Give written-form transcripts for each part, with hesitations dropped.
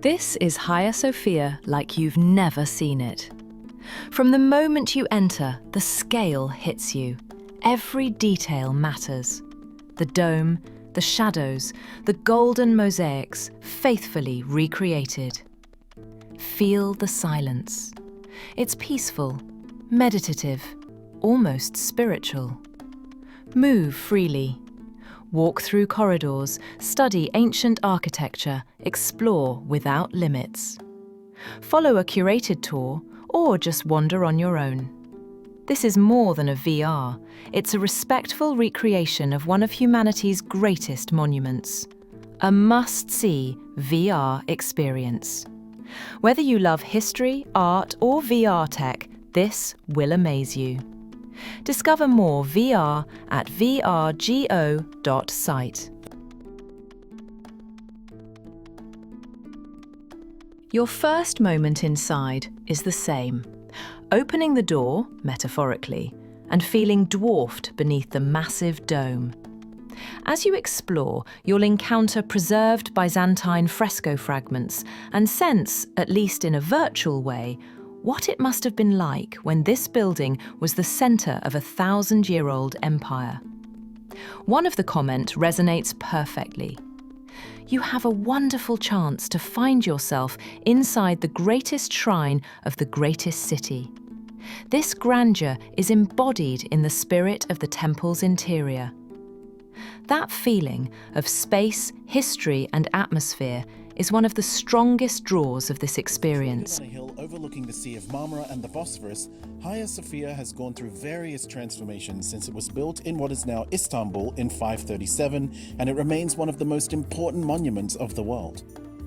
This is Hagia Sophia like you've never seen it. From the moment you enter, the scale hits you. Every detail matters. The dome, the shadows, the golden mosaics, faithfully recreated. Feel the silence. It's peaceful, meditative, almost spiritual. Move freely. Walk through corridors, study ancient architecture, explore without limits. Follow a curated tour or just wander on your own. This is more than a VR. It's a respectful recreation of one of humanity's greatest monuments. A must-see VR experience. Whether you love history, art, or VR tech, this will amaze you. Discover more VR at vrgo.site. Your first moment inside is the same. Opening the door, metaphorically, and feeling dwarfed beneath the massive dome. As you explore, you'll encounter preserved Byzantine fresco fragments and sense, at least in a virtual way, what it must have been like when this building was the centre of a 1,000-year-old empire. One of the comments resonates perfectly. You have a wonderful chance to find yourself inside the greatest shrine of the greatest city. This grandeur is embodied in the spirit of the temple's interior. That feeling of space, history, and atmosphere is one of the strongest draws of this experience. On a hill overlooking the Sea of Marmara and the Bosphorus, Hagia Sophia has gone through various transformations since it was built in what is now Istanbul in 537, and it remains one of the most important monuments of the world.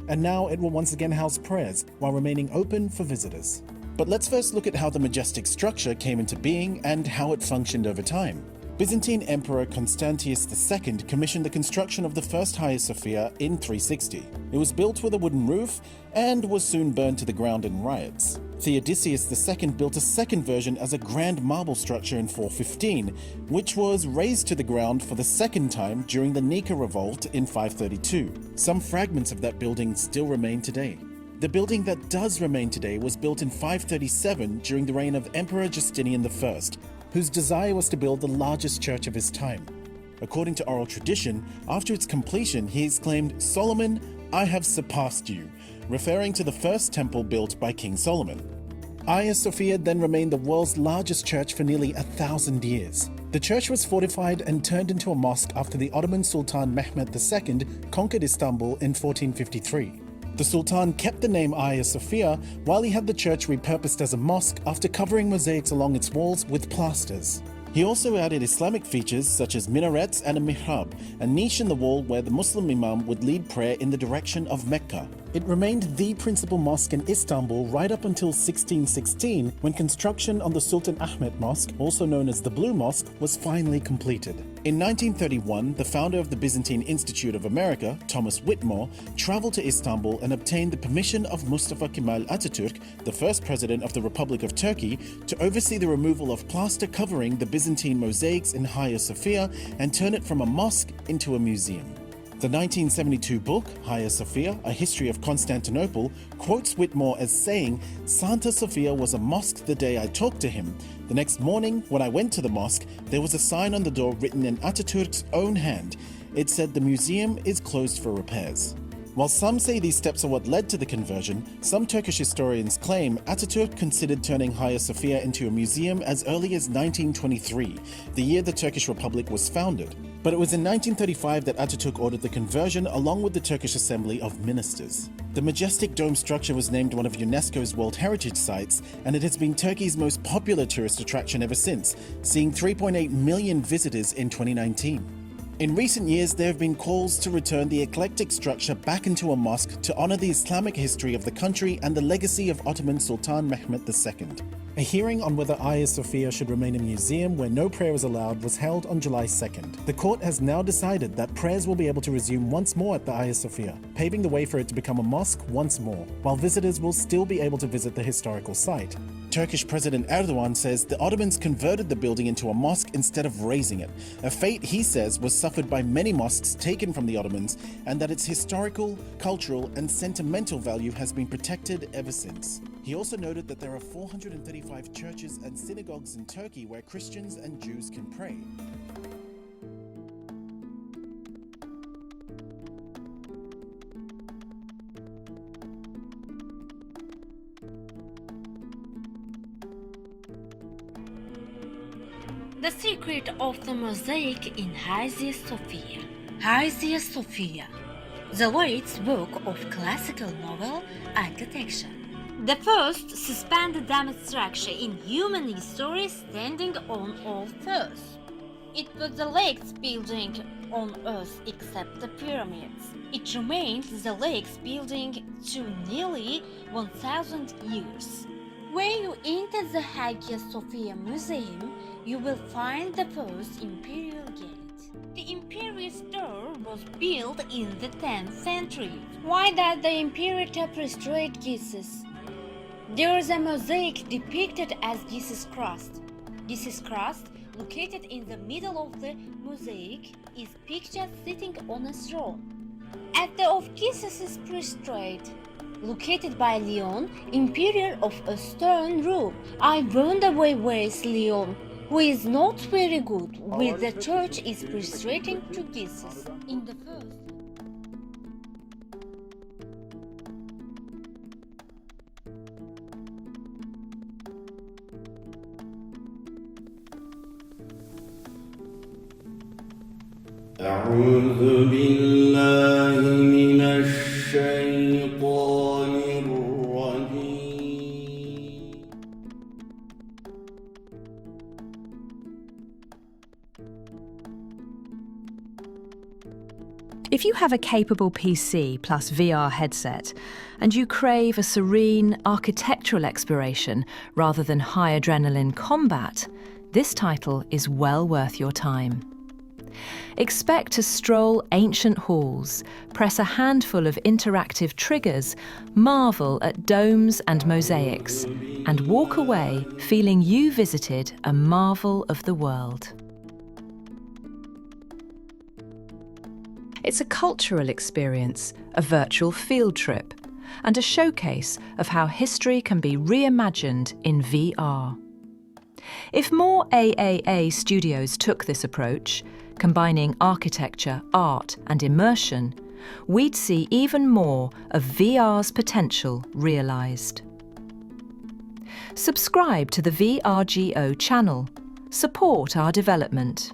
And now it will once again house prayers while remaining open for visitors. But let's first look at how the majestic structure came into being and how it functioned over time. Byzantine Emperor Constantius II commissioned the construction of the first Hagia Sophia in 360. It was built with a wooden roof and was soon burned to the ground in riots. Theodosius II built a second version as a grand marble structure in 415, which was razed to the ground for the second time during the Nika Revolt in 532. Some fragments of that building still remain today. The building that does remain today was built in 537 during the reign of Emperor Justinian I, whose desire was to build the largest church of his time. According to oral tradition, after its completion, he exclaimed, "Solomon, I have surpassed you," referring to the first temple built by King Solomon. Hagia Sophia then remained the world's largest church for nearly 1,000 years. The church was fortified and turned into a mosque after the Ottoman Sultan Mehmed II conquered Istanbul in 1453. The Sultan kept the name Hagia Sophia while he had the church repurposed as a mosque after covering mosaics along its walls with plasters. He also added Islamic features such as minarets and a mihrab, a niche in the wall where the Muslim imam would lead prayer in the direction of Mecca. It remained the principal mosque in Istanbul right up until 1616, when construction on the Sultan Ahmet Mosque, also known as the Blue Mosque, was finally completed. In 1931, the founder of the Byzantine Institute of America, Thomas Whitmore, traveled to Istanbul and obtained the permission of Mustafa Kemal Atatürk, the first president of the Republic of Turkey, to oversee the removal of plaster covering the Byzantine mosaics in Hagia Sophia and turn it from a mosque into a museum. The 1972 book, Hagia Sophia, A History of Constantinople, quotes Whitmore as saying, "Santa Sophia was a mosque the day I talked to him. The next morning, when I went to the mosque, there was a sign on the door written in Atatürk's own hand. It said the museum is closed for repairs." While some say these steps are what led to the conversion, some Turkish historians claim Atatürk considered turning Hagia Sophia into a museum as early as 1923, the year the Turkish Republic was founded. But it was in 1935 that Atatürk ordered the conversion along with the Turkish Assembly of Ministers. The majestic dome structure was named one of UNESCO's World Heritage Sites, and it has been Turkey's most popular tourist attraction ever since, seeing 3.8 million visitors in 2019. In recent years, there have been calls to return the eclectic structure back into a mosque to honor the Islamic history of the country and the legacy of Ottoman Sultan Mehmed II. A hearing on whether Hagia Sophia should remain a museum where no prayer is allowed was held on July 2nd. The court has now decided that prayers will be able to resume once more at the Hagia Sophia, paving the way for it to become a mosque once more, while visitors will still be able to visit the historical site. Turkish President Erdogan says the Ottomans converted the building into a mosque instead of razing it, a fate he says was suffered by many mosques taken from the Ottomans, and that its historical, cultural, and sentimental value has been protected ever since. He also noted that there are 435 churches and synagogues in Turkey where Christians and Jews can pray. The secret of the mosaic in Hagia Sophia. Hagia Sophia, the latest book of classical novel architecture. The first suspended dam structure in human history standing on all fours. It was the latest building on Earth except the pyramids. It remained the latest building to nearly 1,000 years. When you enter the Hagia Sophia Museum, you will find the first imperial gate. The imperial door was built in the 10th century. Why does the imperator prostrate Jesus? There is a mosaic depicted as Jesus Christ. Jesus Christ, located in the middle of the mosaic, is pictured sitting on a throne. At the of Jesus is prostrate, located by Leon, Emperor of a stone room. I wonder where is Leon, who is not very good with the church is prostrating to Jesus. In the first أعوذ بالله من الشيطان الرجيم. If you have a capable PC plus VR headset, and you crave a serene architectural exploration rather than high adrenaline combat, this title is well worth your time. Expect to stroll ancient halls, press a handful of interactive triggers, marvel at domes and mosaics, and walk away feeling you visited a marvel of the world. It's a cultural experience, a virtual field trip, and a showcase of how history can be reimagined in VR. If more AAA studios took this approach, combining architecture, art, and immersion, we'd see even more of VR's potential realised. Subscribe to the VRGO channel. Support our development.